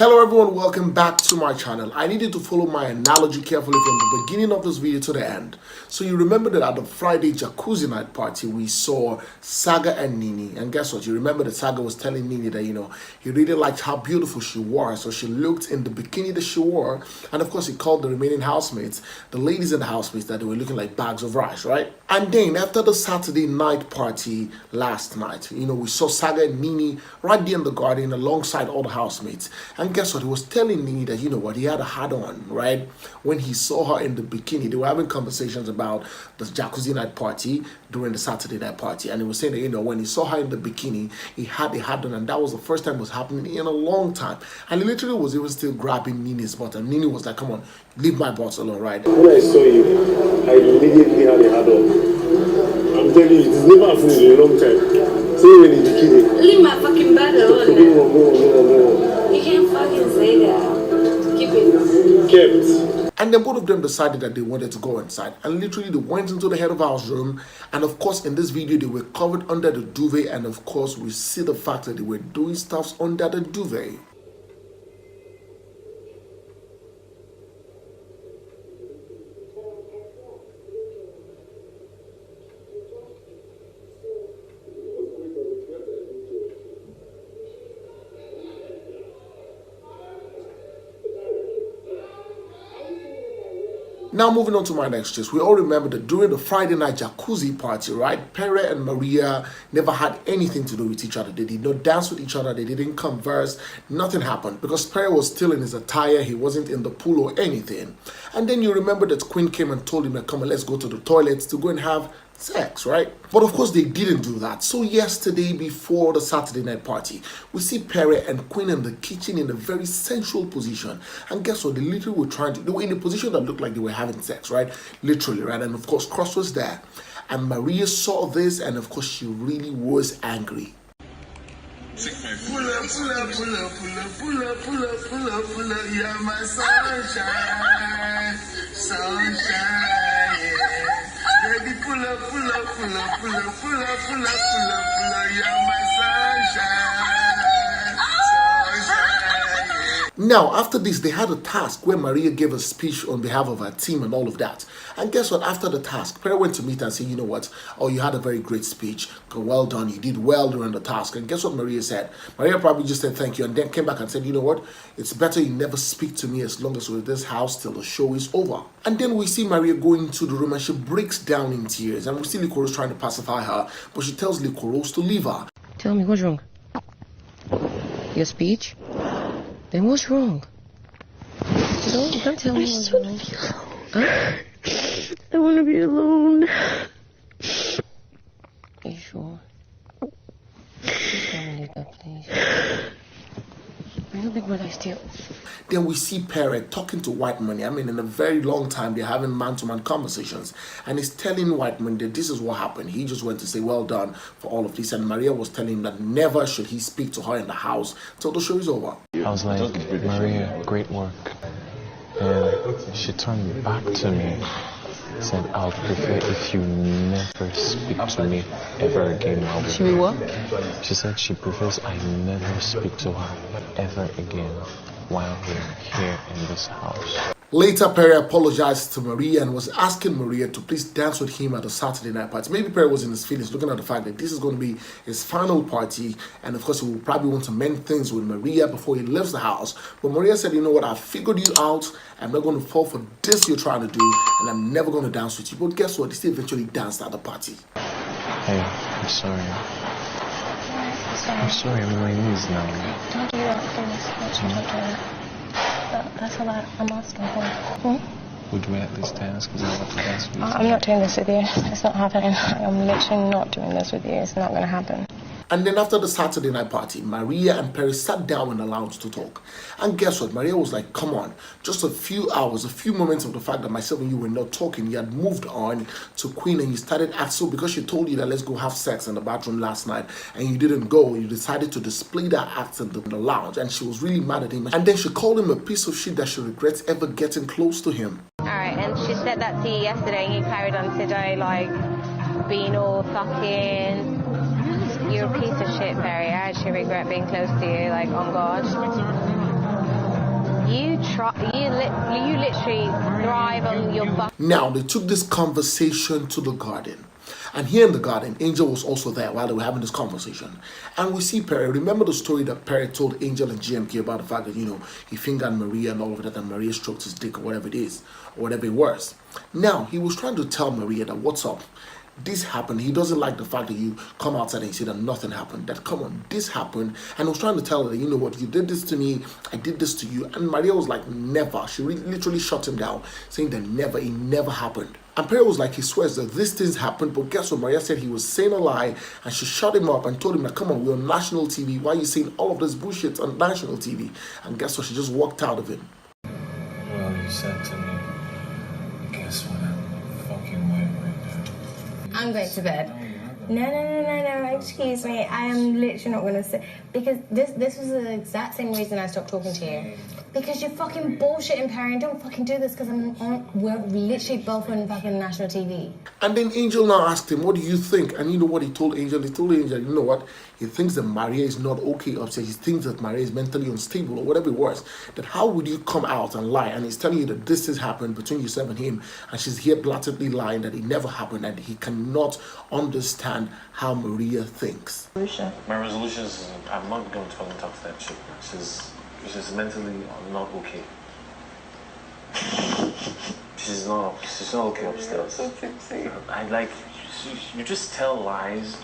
Hello everyone, welcome back to my channel. I need you to follow my analogy carefully from the beginning of this video to the end. So you remember that at the Friday jacuzzi night party, we saw Saga and Nini. And guess what? You remember that Saga was telling Nini that, he really liked how beautiful she was. So she looked in the bikini that she wore. And of course, he called the remaining housemates, the ladies in the housemates, that they were looking like bags of rice, right? And then after the Saturday night party last night, we saw Saga and Nini right there in the garden alongside all the housemates. And guess what? He was telling Nini that, he had a hat on, right? When he saw her in the bikini, they were having conversations about the jacuzzi night party during the Saturday night party. And he was saying that, when he saw her in the bikini, he had a hat on. And that was the first time it was happening in a long time. And he literally was even still grabbing Nini's butt. And Nini was like, come on, leave my boss alone, right? When I saw you, I immediately had a hat on. I'm telling you, it's never happened in a long time. See you in the bikini. Leave my fucking bed alone. Go. You can't fucking say that. Keep it. Kept. And then both of them decided that they wanted to go inside. And literally they went into the head of house room. And of course, in this video, they were covered under the duvet. And of course, we see the fact that they were doing stuff under the duvet. Now moving on to my next gist, we all remember that during the Friday night jacuzzi party, right, Pere and Maria never had anything to do with each other. They did not dance with each other. They didn't converse. Nothing happened because Pere was still in his attire. He wasn't in the pool or anything. And then you remember that Queen came and told him that, come on, let's go to the toilets to go and have sex, right? But of course they didn't do that. So yesterday, before the Saturday night party, we see Pere and Queen in the kitchen in a very sensual position. And guess what? They literally were they were in a position that looked like they were having sex, right? Literally, right? And of course, Cross was there. And Maria saw this, and of course, she really was angry. Pull up, you're my sunshine, sunshine. Baby, pull up, you're my sunshine, sunshine. Now, after this, they had a task where Maria gave a speech on behalf of her team and all of that. And guess what? After the task, Pere went to meet her and said, you know what? Oh, you had a very great speech. Well done. You did well during the task. And guess what Maria said? Maria probably just said thank you and then came back and said, you know what? It's better you never speak to me as long as we're in this house till the show is over. And then we see Maria going into the room and she breaks down in tears. And we see Likoros trying to pacify her, but she tells Likoros to leave her. Tell me, what's wrong? Your speech? Then what's wrong? Don't tell me what's wrong. Huh? I want to be alone. Are you sure? Please tell me later, please. Bring a big brother still. Then we see Pere talking to White Money. I mean, in a very long time, they're having man-to-man conversations. And he's telling White Money that this is what happened. He just went to say, well done for all of this. And Maria was telling him that never should he speak to her in the house till the show is over. I was like, Maria, great work. And she turned back to me, said, I would prefer if you never speak to me ever again. Should we what? She said she prefers I never speak to her ever again while we're here in this house. Later, Pere apologized to Maria and was asking Maria to please dance with him at the Saturday night party. Maybe Pere was in his feelings, looking at the fact that this is going to be his final party. And of course, he will probably want to mend things with Maria before he leaves the house. But Maria said, you know what, I figured you out. I'm not going to fall for this you're trying to do. And I'm never going to dance with you. But guess what? They still eventually danced at the party. Hey, I'm sorry. I'm sorry, I'm on my knees now. Don't do that, please. Don't do that. That's all I'm asking for. Would we at least dance? Because I want to dance with you. I'm not doing this with you. It's not happening. I'm literally not doing this with you. It's not going to happen. And then after the Saturday night party, Maria and Pere sat down in the lounge to talk. And guess what? Maria was like, come on, just a few hours, a few moments of the fact that myself and you were not talking, you had moved on to Queen and you started acting. So because she told you that let's go have sex in the bathroom last night and you didn't go, you decided to display that act in the lounge. And she was really mad at him. And then she called him a piece of shit that she regrets ever getting close to him. Alright, and she said that to you yesterday and you carried on today like being all fucking You're a piece of shit, Pere. I actually regret being close to you, like, on God. you literally thrive on your butt. Now, they took this conversation to the garden. And here in the garden, Angel was also there while they were having this conversation. And we see Pere. Remember the story that Pere told Angel and GMK about the fact that, he fingered Maria and all of that, and Maria stroked his dick or whatever it is, or whatever it was. Now, he was trying to tell Maria that, what's up? This happened. He doesn't like the fact that you come outside and you say that nothing happened. That, come on, this happened. And I was trying to tell her that, you know what, you did this to me, I did this to you. And Maria was like, never. She literally shut him down, saying that never, it never happened. And Pere was like, he swears that these things happened, but guess what? Maria said he was saying a lie, and she shut him up and told him that, come on, we're on national TV. Why are you saying all of this bullshit on national TV? And guess what? She just walked out of him. Well, you said to me, guess what? I'm fucking white right now. I'm going to bed. No, excuse me. I am literally not going to say... Because this was the exact same reason I stopped talking to you. Because you're fucking bullshitting, Pere, and don't fucking do this because we're literally both on fucking national TV. And then Angel now asked him, what do you think? And you know what he told Angel? He told Angel, you know what? He thinks that Maria is not okay upstairs. He thinks that Maria is mentally unstable or whatever it was. That how would you come out and lie? And he's telling you that this has happened between yourself and him. And she's here blatantly lying that it never happened. And he cannot understand how Maria thinks. My resolution is I'm not going to fucking talk to that chick. She's mentally not okay. She's not okay upstairs. I like, you just tell lies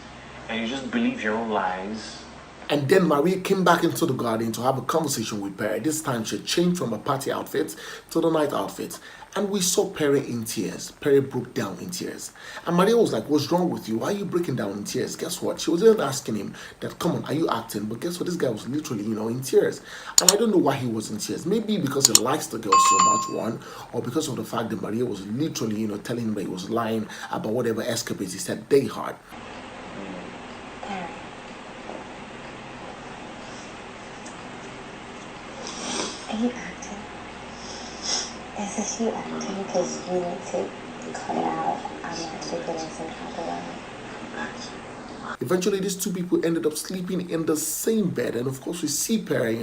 and you just believe your own lies. And then Maria came back into the garden to have a conversation with Pere. This time she changed from a party outfit to the night outfit. And we saw Pere in tears. Pere broke down in tears. And Maria was like, what's wrong with you? Why are you breaking down in tears? Guess what? She was even asking him that, come on, are you acting? But guess what? This guy was literally, in tears. And I don't know why he was in tears. Maybe because he likes the girl so much, one, or because of the fact that Maria was literally, telling him that he was lying about whatever escapades he said they had. Pere. Are you acting? Is this you acting? Because you need to cut it out. I'm actually getting some type of Eventually, these two people ended up sleeping in the same bed. And of course, we see Pere,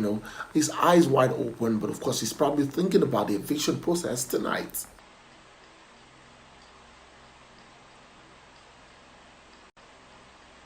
his eyes wide open. But of course, he's probably thinking about the eviction process tonight.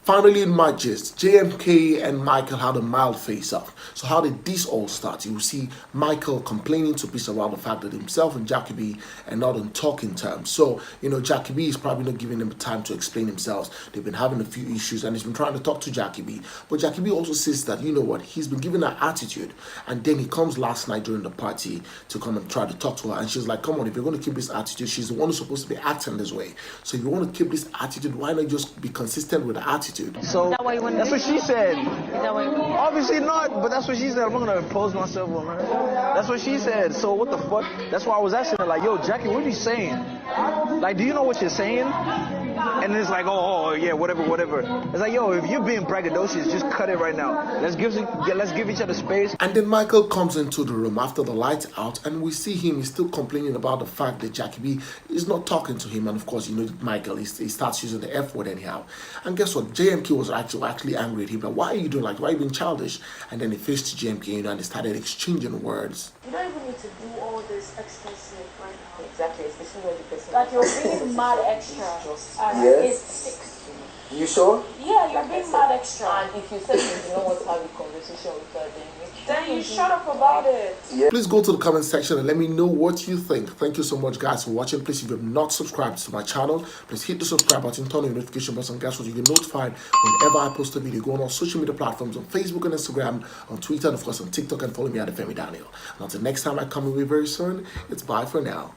Finally, in my gist, JMK and Michael had a mild face-off. So how did this all start? You will see Michael complaining to Peace about the fact that himself and Jackie B are not on talking terms. So, Jackie B is probably not giving him time to explain themselves. They've been having a few issues and he's been trying to talk to Jackie B. But Jackie B also says that, he's been given her attitude. And then he comes last night during the party to come and try to talk to her. And she's like, come on, if you're going to keep this attitude, she's the one who's supposed to be acting this way. So if you want to keep this attitude, why not just be consistent with the attitude? So that's what she said. Obviously not, but that's what she said. I'm not gonna impose myself on her. That's what she said. So what the fuck? That's why I was asking her, like, yo, Jackie, what are you saying? Like, do you know what you're saying? And it's like, oh yeah, whatever. It's like, yo, if you're being braggadocious, just cut it right now. Let's give each other space. And then Michael comes into the room after the lights out, and we see him. He's still complaining about the fact that Jackie B is not talking to him. And of course, Michael, he starts using the F word anyhow. And guess what? JMK was actually angry at him. Like, why are you doing like? Why are you being childish? And then he faced JMK, and they started exchanging words. You don't even need to do all this extra shit right now. Exactly, especially when the person like you're being mad extra. Yes. You sure? Yeah, you're being mad extra. And if you said you don't want to have a conversation with her, then you shut up about it. Yeah. Please go to the comment section and let me know what you think. Thank you so much, guys, for watching. Please, if you have not subscribed to my channel, please hit the subscribe button, turn on the notification button. Guys, so you get notified whenever I post a video. Go on all social media platforms on Facebook and Instagram, on Twitter, and of course on TikTok, and follow me at Femi Daniel. And until next time I come away very soon, it's bye for now.